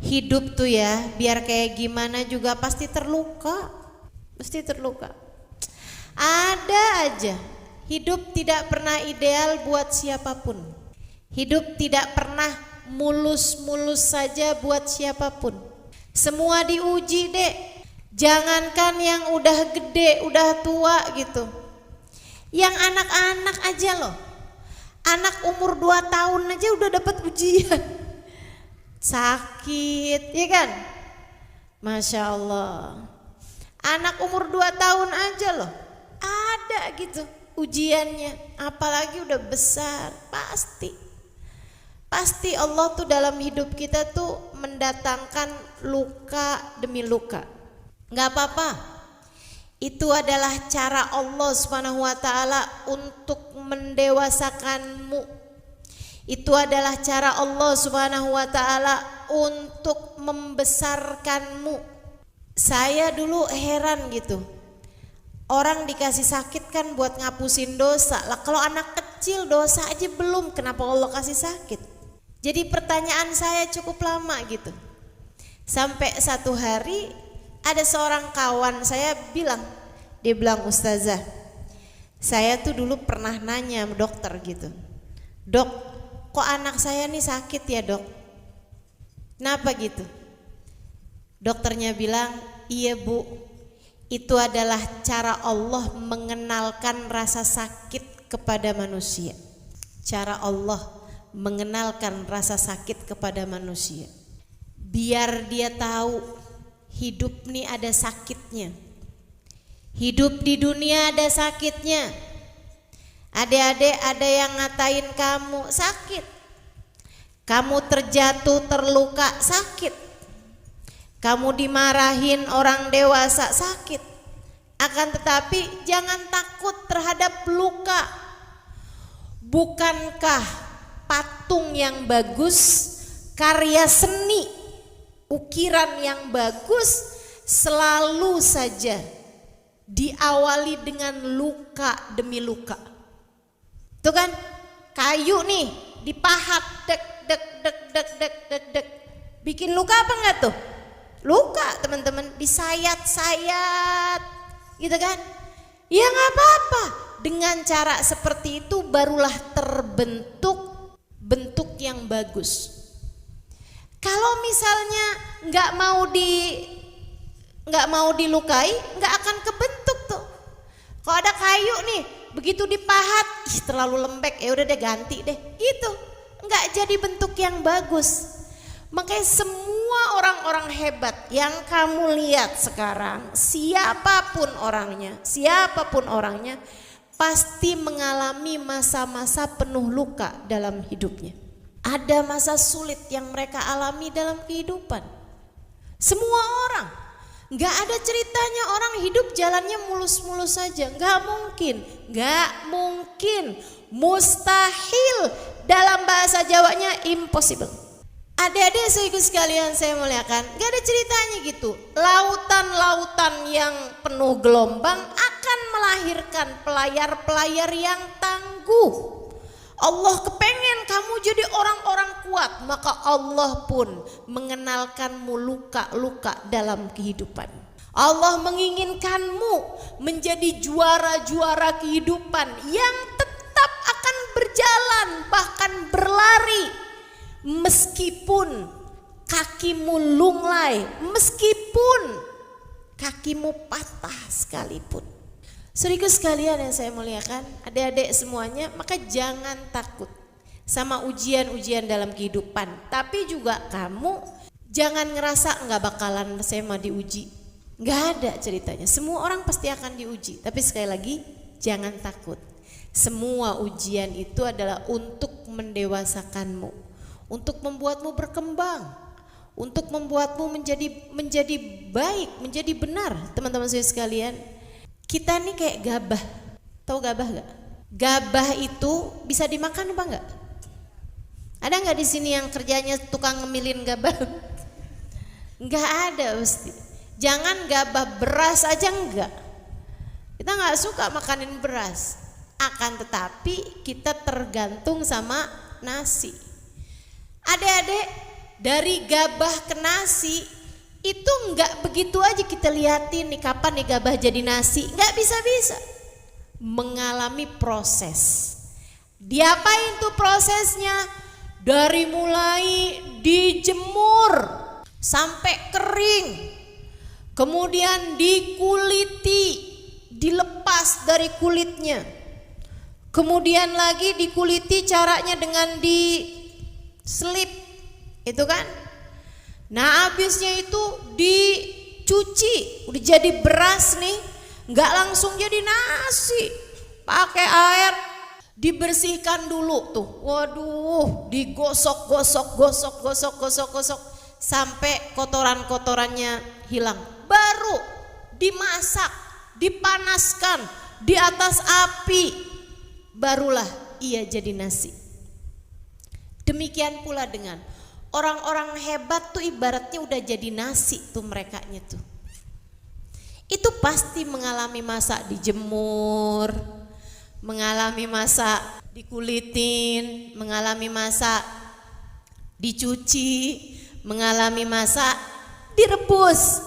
Hidup tuh ya, biar kayak gimana juga pasti terluka. Pasti terluka. Ada aja. Hidup tidak pernah ideal buat siapapun. Hidup tidak pernah mulus-mulus saja buat siapapun. Semua diuji, Dek. Jangankan yang udah gede, udah tua gitu. Yang anak-anak aja loh. Anak umur 2 tahun aja udah dapat ujian. Sakit, ya kan? Masya Allah. Anak umur 2 tahun aja loh. Ada gitu ujiannya. Apalagi udah besar, pasti. Pasti Allah tuh dalam hidup kita tuh mendatangkan luka demi luka. Gak apa-apa. Itu adalah cara Allah Subhanahu wa taala untuk mendewasakanmu. Itu adalah cara Allah Subhanahu wa taala untuk membesarkanmu. Saya dulu heran gitu. Orang dikasih sakit kan buat ngapusin dosa. Lah kalau anak kecil dosa aja belum, kenapa Allah kasih sakit? Jadi pertanyaan saya cukup lama gitu. Sampai satu hari ada seorang kawan saya bilang, dia bilang, "Ustazah, saya tuh dulu pernah nanya sama dokter gitu. Dok, kok anak saya nih sakit ya dok? Kenapa gitu?" Dokternya bilang, "Iya bu, itu adalah cara Allah mengenalkan rasa sakit kepada manusia." Cara Allah mengenalkan rasa sakit kepada manusia. Biar dia tahu hidup nih ada sakitnya. Hidup di dunia ada sakitnya. Adik-adik, ada yang ngatain kamu sakit. Kamu terjatuh, terluka, sakit. Kamu dimarahin orang dewasa, sakit. Akan tetapi jangan takut terhadap luka. Bukankah patung yang bagus, karya seni, ukiran yang bagus selalu saja diawali dengan luka demi luka. Tuh kan, kayu nih dipahat, dek dek dek dek dek dek dek. Bikin luka apa enggak tuh? Luka teman-teman, disayat-sayat gitu kan. Ya nggak apa-apa. Dengan cara seperti itu barulah terbentuk bentuk yang bagus. Kalau misalnya nggak mau dilukai, nggak akan kebentuk tuh. Kalau ada kayu nih, begitu dipahat, terlalu lembek, ya udah deh ganti deh. Itu nggak jadi bentuk yang bagus. Makanya semua orang-orang hebat yang kamu lihat sekarang, siapapun orangnya, pasti mengalami masa-masa penuh luka dalam hidupnya. Ada masa sulit yang mereka alami dalam kehidupan. Semua orang, gak ada ceritanya orang hidup jalannya mulus-mulus saja. Gak mungkin, mustahil. Dalam bahasa Jawanya impossible. Adik-adik sekaligus sekalian saya muliakan, gak ada ceritanya gitu. Lautan-lautan yang penuh gelombang akan melahirkan pelayar-pelayar yang tangguh. Allah kepengen kamu jadi orang-orang kuat, maka Allah pun mengenalkanmu luka-luka dalam kehidupan. Allah menginginkanmu menjadi juara-juara kehidupan yang tetap akan berjalan, bahkan berlari. Meskipun kakimu lunglai, meskipun kakimu patah sekalipun. Saudaraku sekalian yang saya muliakan, adik-adik semuanya, maka jangan takut sama ujian-ujian dalam kehidupan. Tapi juga kamu jangan ngerasa nggak bakalan saya mau diuji. Nggak ada ceritanya. Semua orang pasti akan diuji. Tapi sekali lagi jangan takut. Semua ujian itu adalah untuk mendewasakanmu, untuk membuatmu berkembang, untuk membuatmu menjadi baik, menjadi benar. Teman-teman saya sekalian, kita nih kayak gabah. Tahu gabah gak? Gabah itu bisa dimakan apa enggak? Ada nggak di sini yang kerjanya tukang ngemilin gabah? Nggak ada pasti. Jangan gabah, beras aja enggak. Kita nggak suka makanin beras. Akan tetapi kita tergantung sama nasi. Adik-adik, dari gabah ke nasi itu nggak begitu aja kita liatin nih kapan nih gabah jadi nasi, nggak bisa-bisa. Mengalami proses. Diapain tuh prosesnya? Dari mulai dijemur sampai kering, kemudian dikuliti, dilepas dari kulitnya, kemudian lagi dikuliti caranya dengan diselip, itu kan. Nah habisnya itu dicuci, udah jadi beras nih, nggak langsung jadi nasi, pakai air, dibersihkan dulu tuh, waduh, digosok sampai kotoran-kotorannya hilang, baru dimasak, dipanaskan di atas api, barulah ia jadi nasi. Demikian pula dengan orang-orang hebat tuh ibaratnya udah jadi nasi tuh merekanya tuh. Itu pasti mengalami masa dijemur, mengalami masa dikulitin, mengalami masa dicuci, mengalami masa direbus,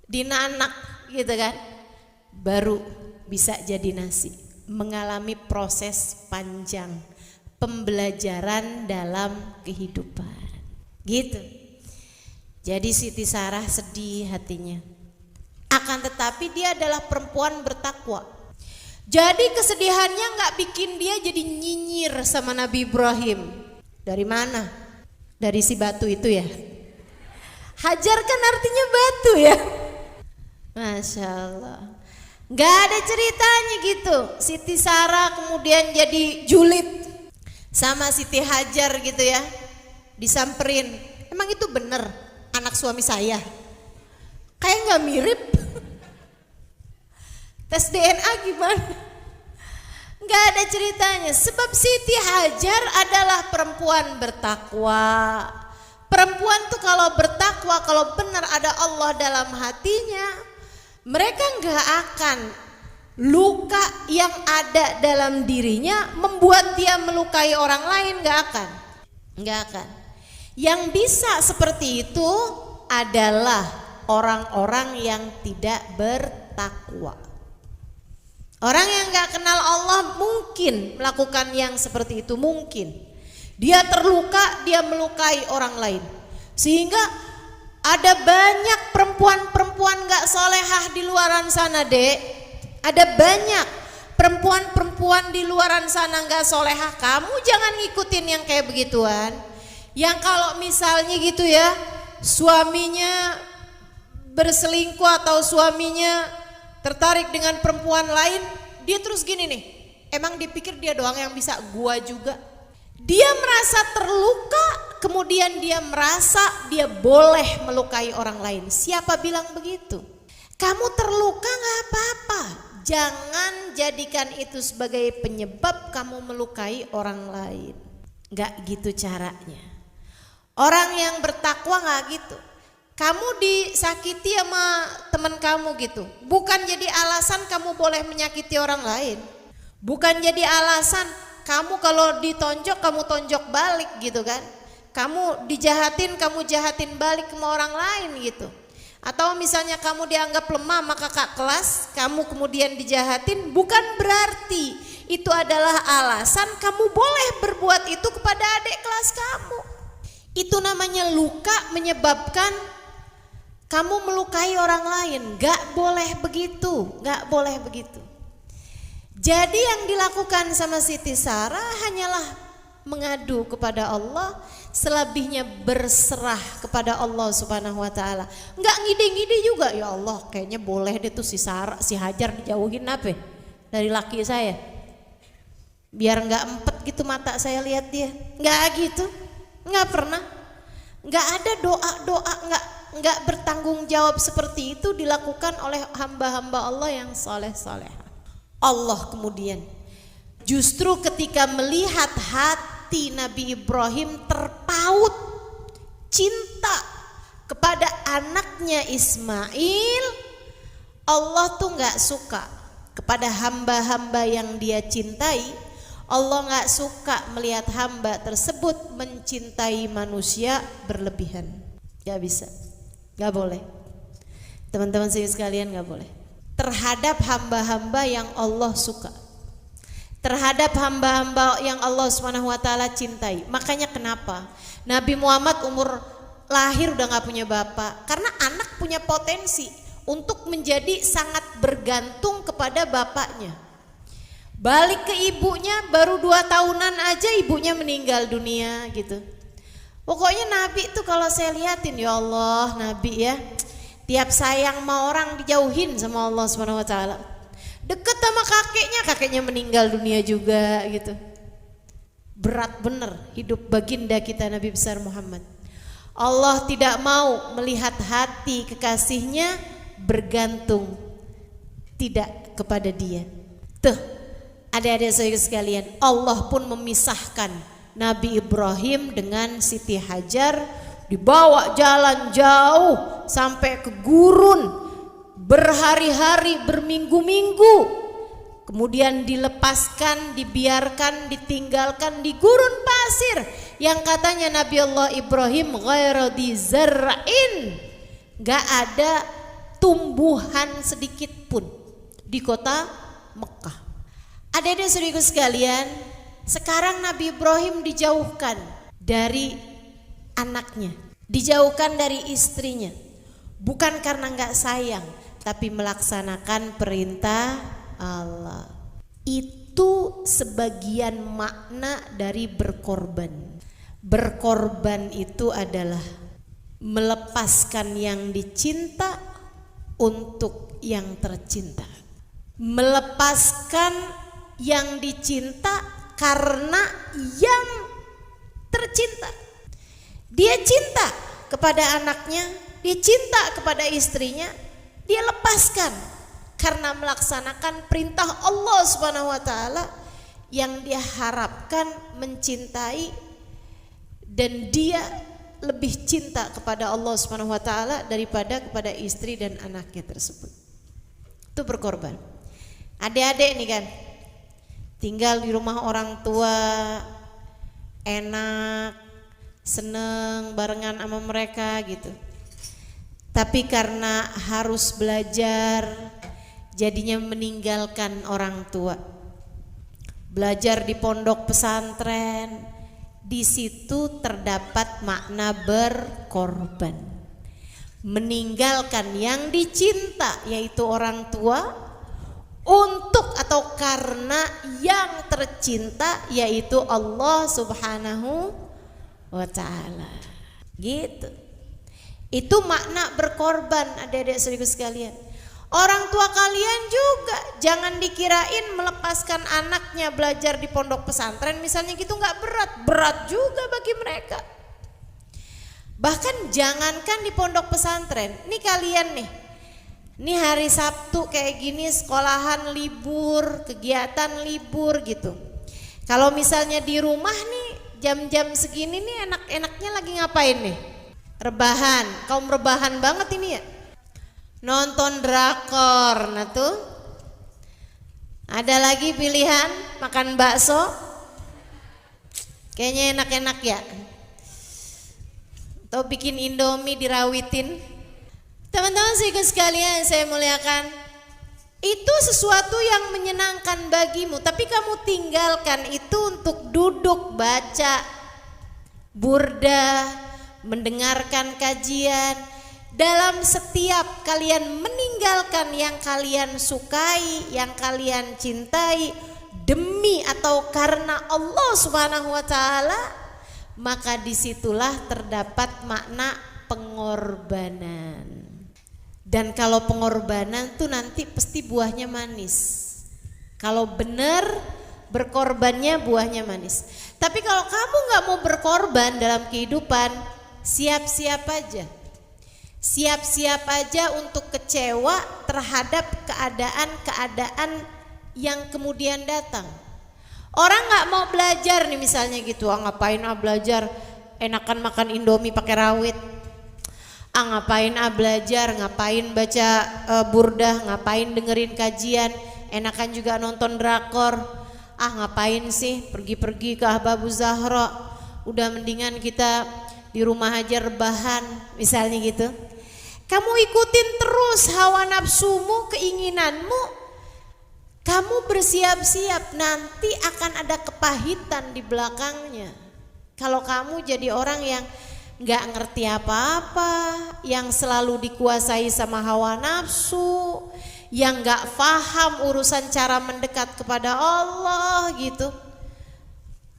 dinanak gitu kan, baru bisa jadi nasi. Mengalami proses panjang, pembelajaran dalam kehidupan gitu. Jadi Siti Sarah sedih hatinya, akan tetapi dia adalah perempuan bertakwa. Jadi kesedihannya gak bikin dia jadi nyinyir sama Nabi Ibrahim. Dari mana? Dari si batu itu ya. Hajar kan artinya batu ya. Masya Allah. Gak ada ceritanya gitu. Siti Sarah kemudian jadi julid sama Siti Hajar gitu ya, disamperin. Emang itu bener anak suami saya? Kayak gak mirip. Tes DNA gimana? Gak ada ceritanya. Sebab Siti Hajar adalah perempuan bertakwa. Perempuan tuh kalau bertakwa, kalau benar ada Allah dalam hatinya, mereka gak akan luka yang ada dalam dirinya membuat dia melukai orang lain. Gak akan. Yang bisa seperti itu adalah orang-orang yang tidak bertakwa. Orang yang gak kenal Allah mungkin melakukan yang seperti itu, mungkin. Dia terluka, dia melukai orang lain. Sehingga ada banyak perempuan-perempuan gak solehah di luaran sana, Dek. Ada banyak perempuan-perempuan di luaran sana gak solehah. Kamu jangan ngikutin yang kayak begituan. Yang kalau misalnya gitu ya, suaminya berselingkuh atau suaminya tertarik dengan perempuan lain, dia terus gini nih, emang dipikir dia doang yang bisa, gua juga. Dia merasa terluka, kemudian dia merasa dia boleh melukai orang lain. Siapa bilang begitu? Kamu terluka gak apa-apa, jangan jadikan itu sebagai penyebab kamu melukai orang lain. Gak gitu caranya. Orang yang bertakwa gak gitu. Kamu disakiti sama teman kamu gitu, bukan jadi alasan kamu boleh menyakiti orang lain. Bukan jadi alasan kamu kalau ditonjok kamu tonjok balik gitu kan. Kamu dijahatin, kamu jahatin balik ke orang lain gitu. Atau misalnya kamu dianggap lemah maka kakak kelas kamu kemudian dijahatin, bukan berarti itu adalah alasan kamu boleh berbuat itu kepada adik kelas kamu. Itu namanya luka menyebabkan kamu melukai orang lain. Gak boleh begitu, gak boleh begitu. Jadi yang dilakukan sama Siti Sarah hanyalah mengadu kepada Allah, selebihnya berserah kepada Allah Subhanahu wa taala. Enggak ngide-ngide juga, ya Allah, kayaknya boleh deh tuh si Sarah, si Hajar dijauhin apa dari laki saya. Biar enggak empet gitu mata saya lihat dia. Enggak gitu. Enggak pernah. Enggak ada doa-doa enggak bertanggung jawab seperti itu dilakukan oleh hamba-hamba Allah yang soleh-soleh. Allah kemudian justru ketika melihat hati Nabi Ibrahim terpaut cinta kepada anaknya Ismail, Allah tuh gak suka kepada hamba-hamba yang dia cintai Allah gak suka melihat hamba tersebut mencintai manusia berlebihan. Gak bisa, gak boleh. Teman-teman sekalian, gak boleh. Terhadap hamba-hamba yang Allah suka, terhadap hamba-hamba yang Allah SWT cintai. Makanya kenapa Nabi Muhammad umur lahir udah gak punya bapak? Karena anak punya potensi untuk menjadi sangat bergantung kepada bapaknya. Balik ke ibunya baru 2 tahunan aja ibunya meninggal dunia gitu. Pokoknya Nabi tuh kalau saya liatin, ya Allah, Nabi ya, tiap sayang sama orang dijauhin sama Allah SWT. Deket sama kakeknya meninggal dunia juga gitu. Berat bener hidup baginda kita Nabi besar Muhammad. Allah tidak mau melihat hati kekasihnya bergantung tidak kepada dia. Tuh, adik-adik saudara sekalian, Allah pun memisahkan Nabi Ibrahim dengan Siti Hajar, dibawa jalan jauh sampai ke gurun, berhari-hari, berminggu-minggu, kemudian dilepaskan, dibiarkan, ditinggalkan di gurun pasir yang katanya Nabi Allah Ibrahim ghairu di zar'in, gak ada tumbuhan sedikit pun di kota Mekah. Adik-adik saudaraku sekalian, sekarang Nabi Ibrahim dijauhkan dari anaknya, dijauhkan dari istrinya, bukan karena gak sayang, tapi melaksanakan perintah Allah. Itu sebagian makna dari berkorban. Berkorban itu adalah melepaskan yang dicinta untuk yang tercinta. Melepaskan yang dicinta karena yang tercinta. Dia cinta kepada anaknya, dia cinta kepada istrinya, dia lepaskan karena melaksanakan perintah Allah Subhanahu wa taala yang dia harapkan mencintai, dan dia lebih cinta kepada Allah Subhanahu wa taala daripada kepada istri dan anaknya tersebut. Itu berkorban. Adik-adik nih kan tinggal di rumah orang tua, enak, seneng barengan sama mereka gitu. Tapi karena harus belajar, jadinya meninggalkan orang tua. Belajar di pondok pesantren, di situ terdapat makna berkorban. Meninggalkan yang dicinta yaitu orang tua untuk atau karena yang tercinta yaitu Allah Subhanahu wa taala. Gitu. Itu makna berkorban, adik-adik saudaraku sekalian. Orang tua kalian juga jangan dikirain melepaskan anaknya belajar di pondok pesantren misalnya gitu nggak berat, berat juga bagi mereka. Bahkan jangankan di pondok pesantren, nih kalian nih, ini hari Sabtu kayak gini sekolahan libur, kegiatan libur gitu. Kalau misalnya di rumah nih jam-jam segini nih enak-enaknya lagi ngapain nih? Rebahan, kaum rebahan banget ini ya. Nonton drakor, nah tuh. Ada lagi pilihan makan bakso. Kayaknya enak-enak ya. Atau bikin Indomie dirawitin. Teman-teman sekalian saya muliakan, itu sesuatu yang menyenangkan bagimu, tapi kamu tinggalkan itu untuk duduk baca burda, mendengarkan kajian. Dalam setiap kalian meninggalkan yang kalian sukai, yang kalian cintai demi atau karena Allah Subhanahu wa taala, maka disitulah terdapat makna pengorbanan. Dan kalau pengorbanan tuh nanti pasti buahnya manis. Kalau benar berkorbannya buahnya manis. Tapi kalau kamu gak mau berkorban dalam kehidupan, siap-siap aja. Siap-siap aja untuk kecewa terhadap keadaan-keadaan yang kemudian datang. Orang gak mau belajar nih misalnya gitu, ngapain belajar, enakan makan Indomie pakai rawit. Ngapain belajar, ngapain baca burdah, ngapain dengerin kajian, enakan juga nonton drakor. ngapain sih pergi-pergi ke Ahbabuz Zahra, udah mendingan kita di rumah aja rebahan, misalnya gitu. Kamu ikutin terus hawa nafsumu, keinginanmu, kamu bersiap-siap nanti akan ada kepahitan di belakangnya. Kalau kamu jadi orang yang gak ngerti apa-apa, yang selalu dikuasai sama hawa nafsu, yang gak paham urusan cara mendekat kepada Allah gitu,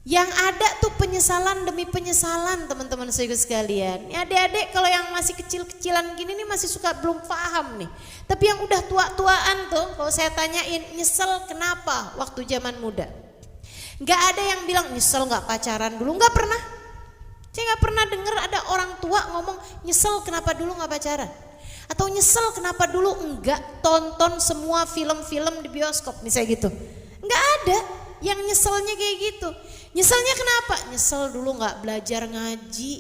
yang ada tuh penyesalan demi penyesalan, teman-teman saudara sekalian. Ya, adik-adik kalau yang masih kecil-kecilan gini nih masih suka belum paham nih. Tapi yang udah tua-tuaan tuh kalau saya tanyain nyesel kenapa waktu zaman muda, gak ada yang bilang nyesel gak pacaran dulu, gak pernah. Saya gak pernah dengar ada orang tua ngomong nyesel kenapa dulu gak pacaran, atau nyesel kenapa dulu enggak tonton semua film-film di bioskop misalnya gitu. Enggak ada yang nyeselnya kayak gitu. Nyeselnya kenapa? Nyesel dulu enggak belajar ngaji,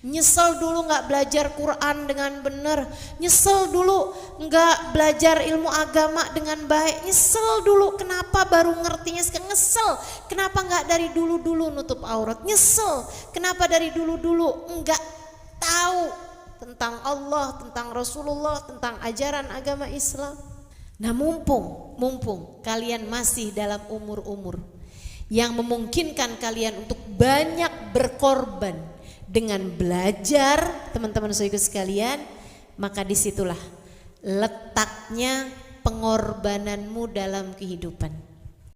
nyesel dulu enggak belajar Quran dengan benar, nyesel dulu enggak belajar ilmu agama dengan baik, nyesel dulu kenapa baru ngertinya sekarang, nyesel kenapa enggak dari dulu-dulu nutup aurat, nyesel kenapa dari dulu-dulu enggak tahu tentang Allah, tentang Rasulullah, tentang ajaran agama Islam. Nah, mumpung kalian masih dalam umur-umur yang memungkinkan kalian untuk banyak berkorban dengan belajar, teman-teman saudara sekalian, maka disitulah letaknya pengorbananmu dalam kehidupan.